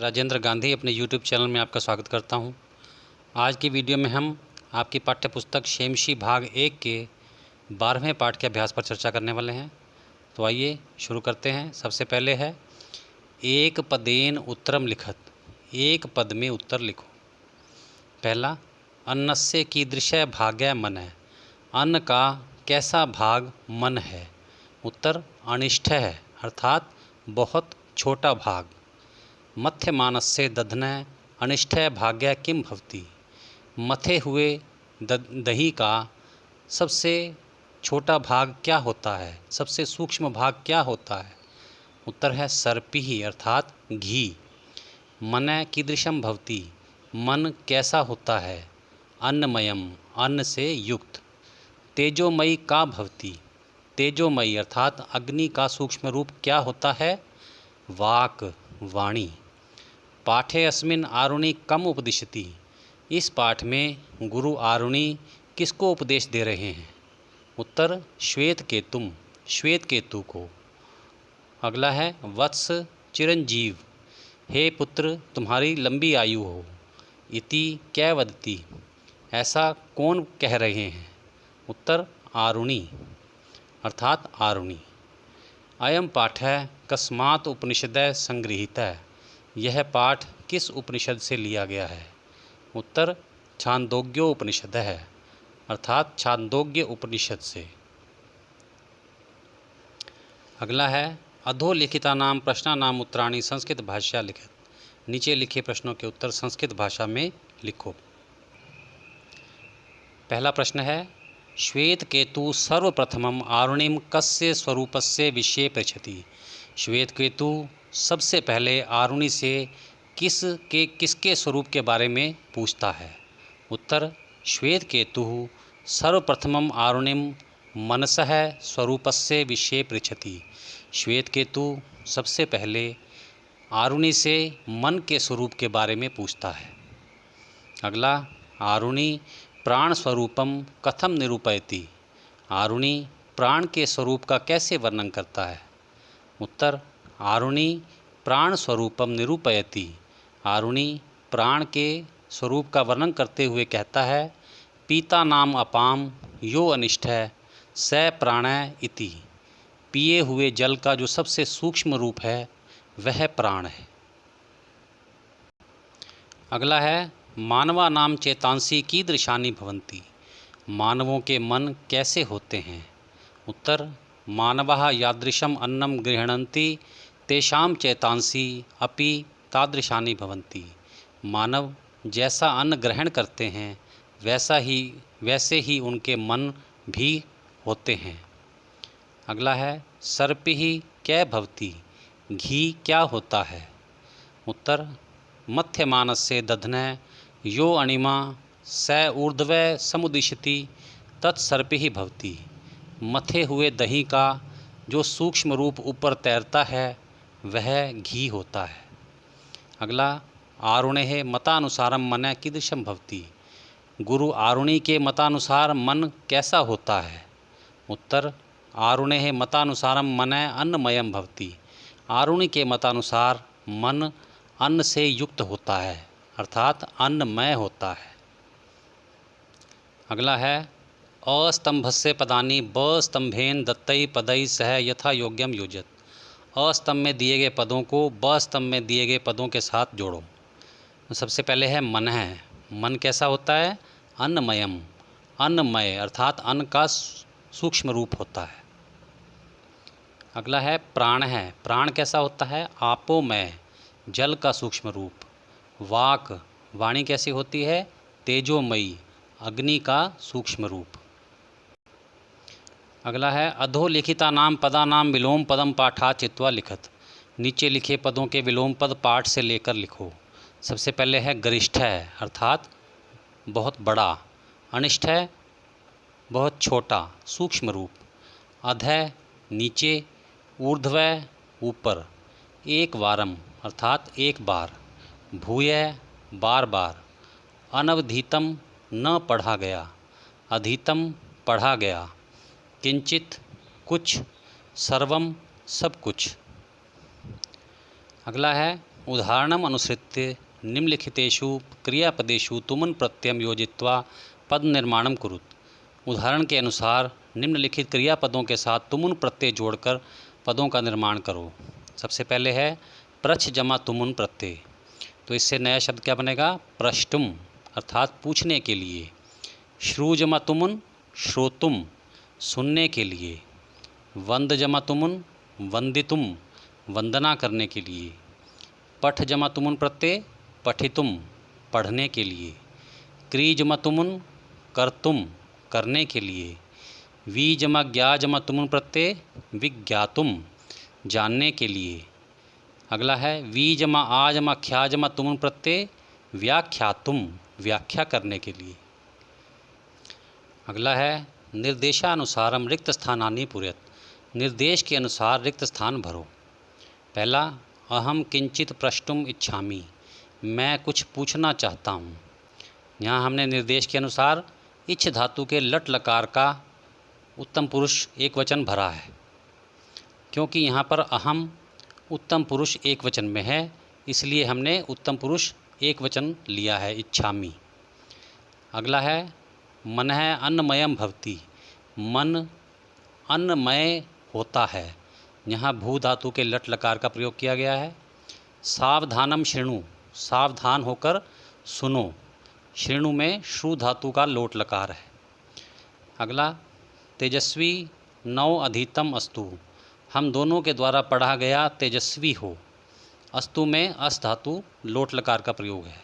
राजेंद्र गांधी अपने YouTube channel में आपका स्वागत करता हूं। आज की वीडियो में हम आपकी पाठ्य पुस्तक शेमशी भाग 1 के 12वें पाठ के अभ्यास पर चर्चा करने वाले हैं। तो आइए शुरू करते हैं। सबसे पहले है एक पदेन उत्तरम लिखत, एक पद में उत्तर लिखो। पहला, अन्नस्य कीदृशः भागः मनः, अन्न का कैसा भाग मन है। उत्तर अनिष्ठ है अर्थात बहुत छोटा भाग। मथ्यमानस्य दध्नः अनिष्ठः भाग्य किम भवति, मथे हुए दही का सबसे छोटा भाग क्या होता है, सबसे सूक्ष्म भाग क्या होता है। उत्तर है सर्पिः अर्थात घी। मनः कीदृशं भवति, मन कैसा होता है। अन्नमयम अन्न से युक्त। तेजोमयी का भवति, तेजोमयी अर्थात अग्नि का सूक्ष्म रूप क्या होता है। वाक वाणी। पाठे अस्मिन् आरुणि कम उपदिशति, इस पाठ में गुरु आरुणि किसको उपदेश दे रहे हैं। उत्तर श्वेत केतुम, श्वेत केतु को। अगला है वत्स चिरंजीव, हे पुत्र तुम्हारी लंबी आयु हो। इति क्या वदति, ऐसा कौन कह रहे हैं। उत्तर आरुणि अर्थात आरुणि। अयम पाठः कस्मात् उपनिषदः संगृहीतः, यह पाठ किस उपनिषद से लिया गया है। उत्तर छांदोग्यो उपनिषद है अर्थात छांदोग्य उपनिषद से। अगला है अधोलिखितानां प्रश्नानाम् उत्तराणि संस्कृत भाषा लिखित, नीचे लिखे प्रश्नों के उत्तर संस्कृत भाषा में लिखो। पहला प्रश्न है श्वेत केतु सर्वप्रथमम् आरुणिं कस्य स्वरूपस्य विषये पृच्छति, श्वेत केतु सबसे पहले आरुणि से किसके स्वरूप के बारे में पूछता है। उत्तर श्वेत केतु सर्वप्रथमम् आरुणिं मनसः स्वरूपस्य विषये पृच्छति, श्वेत केतु सबसे पहले आरुणि से मन के स्वरूप के बारे में पूछता है। अगला, आरुणि प्राण स्वरूपम कथम निरूपयति, आरुणि प्राण के स्वरूप का कैसे वर्णन करता है। उत्तर आरुणि प्राण स्वरूपम निरूपयति, आरुणि प्राण के स्वरूप का वर्णन करते हुए कहता है पीता नाम अपाम यो अनिष्ठः स प्राणः इति, पिए हुए जल का जो सबसे सूक्ष्म रूप है वह प्राण है। अगला है मानवा नाम चेतांसी कीदृशानि भवन्ति, मानवों के मन कैसे होते हैं। उत्तर मानवाः यादृशम् अन्नम गृह्णन्ति तेषां चेतांसी अपि तादृशानि भवन्ति, मानव जैसा अन्न ग्रहण करते हैं वैसे ही उनके मन भी होते हैं। अगला है सर्पिः क्या भवति, घी क्या होता है। उत्तर मथ्यमानस्य दध्नः यो अणिमा स ऊर्ध्वः समुदिशति तत्सर्पिः भवति, मथे हुए दही का जो सूक्ष्म रूप ऊपर तैरता है वह घी होता है। अगला, आरुणेः मतानुसारम मनः कीदृशं भवति, गुरु आरुणि के मतानुसार मन कैसा होता है। उत्तर आरुणेः मतानुसारम मनः अन्नमयम भवति, आरुणि के मतानुसार मन अन्न से युक्त होता है अर्थात अन्नमय होता है। अगला है अस्तंभस्य पदानि बस्तंभेन दत्तै पदै सह यथा योग्यम योजत, अस्तंभ में दिए गए पदों को बस्तंभ में दिए गए पदों के साथ जोड़ो। तो सबसे पहले है मन है, मन कैसा होता है। अन्नमयम, अन्नमय अर्थात अन्न का सूक्ष्म रूप होता है। अगला है प्राण है, प्राण कैसा होता है। आपोमय, जल का सूक्ष्म रूप। वाक, वाणी कैसी होती है। तेजोमयी, अग्नि का सूक्ष्म रूप। अगला है अधोलिखितानां पदानां विलोम पदम पाठा चित्वा लिखत, नीचे लिखे पदों के विलोम पद पाठ से लेकर लिखो। सबसे पहले है गरिष्ठ है अर्थात बहुत बड़ा, अनिष्ठ है बहुत छोटा सूक्ष्म रूप, अधः नीचे, ऊर्ध्वः ऊपर, एक वारम अर्थात एक बार, भूयः बार बार, अनवधीतम न पढ़ा गया, अधीतम पढ़ा गया, किंचित कुछ, सर्वम सब कुछ। अगला है उदाहरणम अनुसृत्य निम्नलिखितेषु क्रियापदेषु तुमुन प्रत्ययम योजित्वा पद निर्माणम कुरुत। उदाहरण के अनुसार निम्नलिखित क्रियापदों के साथ तुमुन प्रत्यय जोड़कर पदों का निर्माण करो। सबसे पहले है प्रच्छ जमा तुमुन प्रत्यय, तो इससे नया शब्द क्या बनेगा? प्रष्टुम, अर्थात पूछने के लिए। श्रु जमा तुमुन श्रोतुम, सुनने के लिए। वंद जमा तुमुन वंदितुम, वंदना करने के लिए। पठ जमा तुमुन प्रत्यय पठितुम, पढ़ने के लिए। क्री जमा तुमुन कर्तुम, करने के लिए। वी जमा ज्ञा जमा तुमुन प्रत्यय विज्ञातुम, जानने के लिए। अगला है वी जमा आ जमा ख्या जमा तुमुन प्रत्यय व्याख्यातुम, व्याख्या करने के लिए। अगला है निर्देशानुसारम रिक्त स्थानानि पूरयत, निर्देश के अनुसार रिक्त स्थान भरो। पहला अहम किंचित प्रष्टुम इच्छामि, मैं कुछ पूछना चाहता हूँ। यहाँ हमने निर्देश के अनुसार इच्छ धातु के लट लकार का उत्तम पुरुष एक वचन भरा है, क्योंकि यहाँ पर अहम उत्तम पुरुष एक वचन में है, इसलिए हमने उत्तम पुरुष एक वचन लिया है, इच्छामि। अगला है मनः अन्नमयम भवति, मन अन्नमय होता है। यहाँ भू धातु के लट लकार का प्रयोग किया गया है। सावधानम शृणु, सावधान होकर सुनो। शृणु में श्रु धातु का लोट लकार है। अगला तेजस्वी नौ अधीतम अस्तु, हम दोनों के द्वारा पढ़ा गया तेजस्वी हो। अस्तु में अस धातु लोट लकार का प्रयोग है।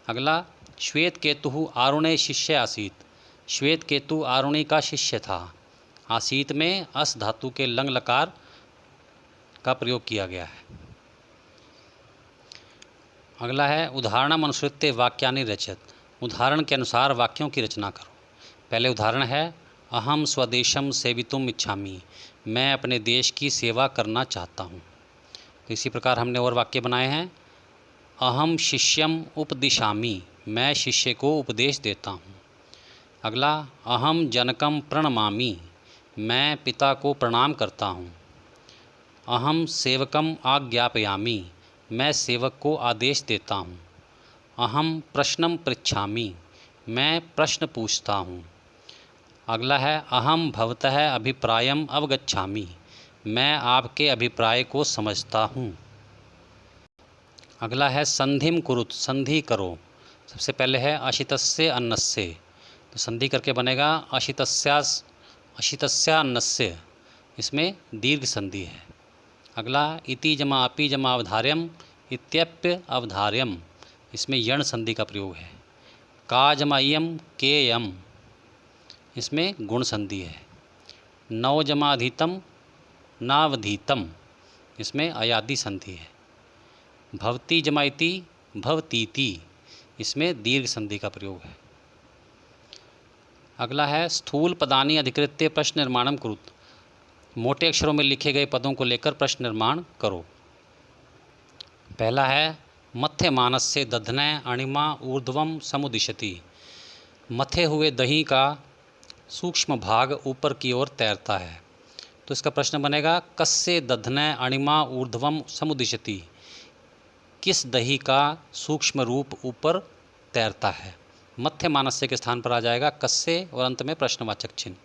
अगला श्वेत केतु आरुणे शिष्य आसीत, श्वेत केतु आरुणि का शिष्य था। आसीत में अस धातु के लंग लकार का प्रयोग किया गया है। अगला है उदाहरणम अनुसृत्य वाक्यानि रचयत, उदाहरण के अनुसार वाक्यों की रचना करो। पहले उदाहरण है अहम स्वदेशम सेवितुम इच्छामि, मैं अपने देश की सेवा करना चाहता हूँ। तो इसी प्रकार हमने और वाक्य बनाए हैं। अहम शिष्यम उपदिशामि, मैं शिष्य को उपदेश देता हूँ। अगला अहम जनकम प्रणमामि, मैं पिता को प्रणाम करता हूँ। अहम सेवकम आज्ञापयामि, मैं सेवक को आदेश देता हूँ। अहम प्रश्नम पृच्छामि, मैं प्रश्न पूछता हूँ। अगला है अहम भवतः अभिप्रायम अवगच्छामि, मैं आपके अभिप्राय को समझता हूँ। अगला है संधिम कुरुत, संधि करो। सबसे पहले है अशितस्य अन्नस्य, तो संधि करके बनेगा अशितस्या अन्नस्य, इसमें दीर्घ संधि है। अगला इति जमा अपि जमा अवधार्यम इत्यप्य अवधार्यम, इसमें यण संधि का प्रयोग है। का जमा इयम के यम, इसमें गुण संधि है। नौ जमा अधीतम नावधीतम, इसमें अयादि संधि है। भवती जमा इति भवतीति, इसमें दीर्घ संधि का प्रयोग है। अगला है स्थूल पदानि अधिकृत्य प्रश्न निर्माणम कुरुत, मोटे अक्षरों में लिखे गए पदों को लेकर प्रश्न निर्माण करो। पहला है मथ्य मानस्य दधनय अणिमा ऊर्ध्वम समुदिशति, मथे हुए दही का सूक्ष्म भाग ऊपर की ओर तैरता है। तो इसका प्रश्न बनेगा कस्य दधनय अणिमा ऊर्ध्वम समुदिशति, किस दही का सूक्ष्म रूप ऊपर तैरता है। मथ्य मानस्य के स्थान पर आ जाएगा कस्य और अंत में प्रश्नवाचक चिन्ह।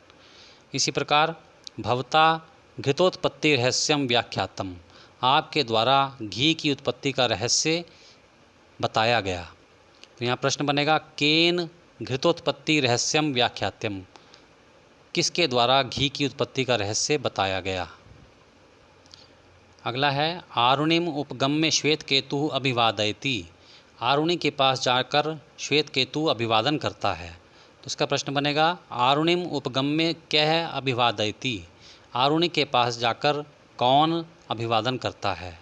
इसी प्रकार भवता घृतोत्पत्ति रहस्यम व्याख्यातम, आपके द्वारा घी की उत्पत्ति का रहस्य बताया गया। तो यहाँ प्रश्न बनेगा केन घृतोत्पत्ति रहस्यम व्याख्यात्यम, किसके द्वारा घी की उत्पत्ति का रहस्य बताया गया। अगला है आरुणिम उपगम्य श्वेत केतु अभिवादयति, आरुणि के पास जाकर श्वेत केतु अभिवादन करता है। तो इसका प्रश्न बनेगा आरुणिम उपगम्य कह अभिवादयति, आरुणि के पास जाकर कौन अभिवादन करता है।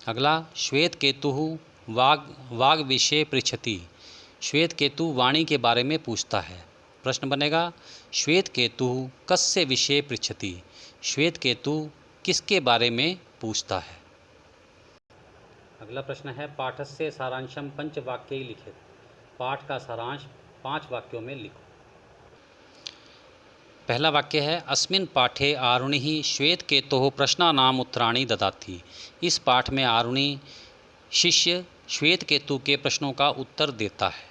अगला श्वेत केतु वाग विषय पृच्छति, श्वेत केतु वाणी के बारे में पूछता है। प्रश्न बनेगा श्वेत केतु कस्य विषय पृच्छति, श्वेत केतु किसके बारे में पूछता है। अगला प्रश्न है पाठस्य सारांशम पंचवाक्ये लिखित, पाठ का सारांश 5 वाक्यों में लिखो। पहला वाक्य है अस्मिन् पाठे आरुणि श्वेत केतोः प्रश्नानाम उत्तराणि ददाति, इस पाठ में आरुणि शिष्य श्वेत केतु के प्रश्नों का उत्तर देता है।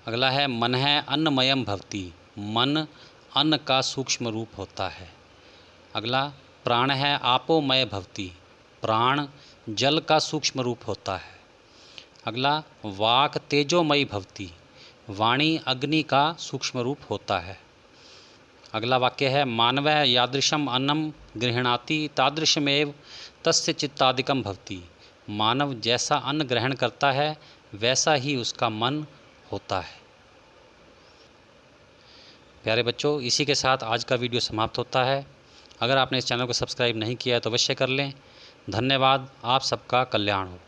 अगला है मन है अन्नमयम भवति, मन अन्न का सूक्ष्म रूप होता है। अगला प्राण है आपोमय भवति, प्राण जल का सूक्ष्म रूप होता है। अगला वाक तेजोमयी भवति, वाणी अग्नि का सूक्ष्म रूप होता है। अगला वाक्य है मानवः यादृशम अन्नम गृह्णाति तादृशमेव तस्य चित्तादिकम भवति, मानव जैसा अन्न ग्रहण करता है वैसा ही उसका मन होता है। प्यारे बच्चों, इसी के साथ आज का वीडियो समाप्त होता है। अगर आपने इस चैनल को सब्सक्राइब नहीं किया है तो अवश्य कर लें। धन्यवाद। आप सबका कल्याण हो।